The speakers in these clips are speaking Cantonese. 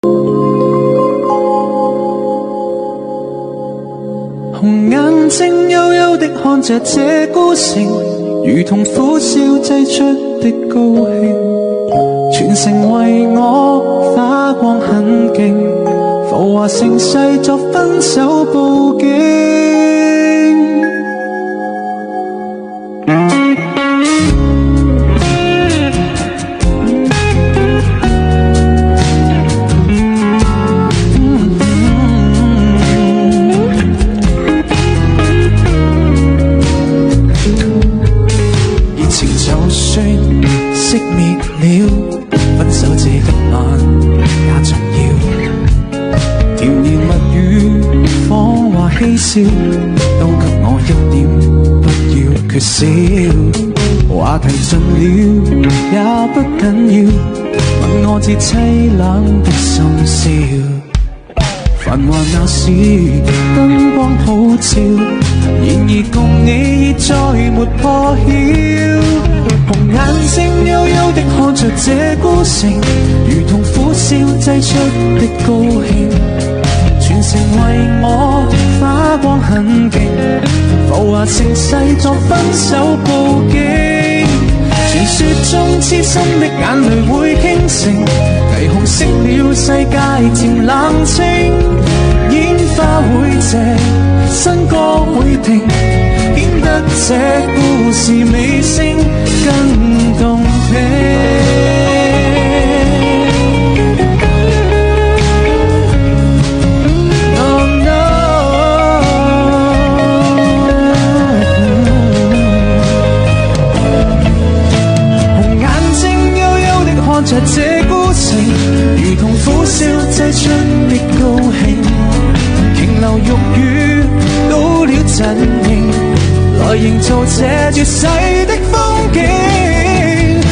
紅眼睛幽幽的看着這孤城，如同苦笑擠出的高興，全城為我發光很勁，浮華盛世作分手報警。熄滅了，分手這一晚也重要。甜言蜜語，謊話嬉笑，都給我一點，不要缺少。話題盡了也不緊要，問我這凄冷的深宵。繁華鬧市，燈光普照，然而共你已再沒破曉。紅眼睛幽幽的看着這孤城，如同苦笑擠出的高興，全城為我發光很勁，浮華盛世作分手報警。傳說中痴心的眼淚會傾城，霓虹熄了世界漸冷清，煙花會謝，新歌會停，顯得這故事尾聲更動聽。看着這孤城，如同苦笑擠出的高興，瓊樓玉宇到了陣營，來營造這絕世的風景。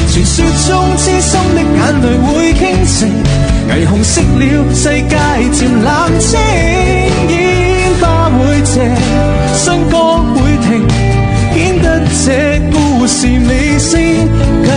傳說中痴心的眼淚會傾城，霓虹熄了世界漸冷清，煙花會謝，新歌會停，顯得這故事尾聲更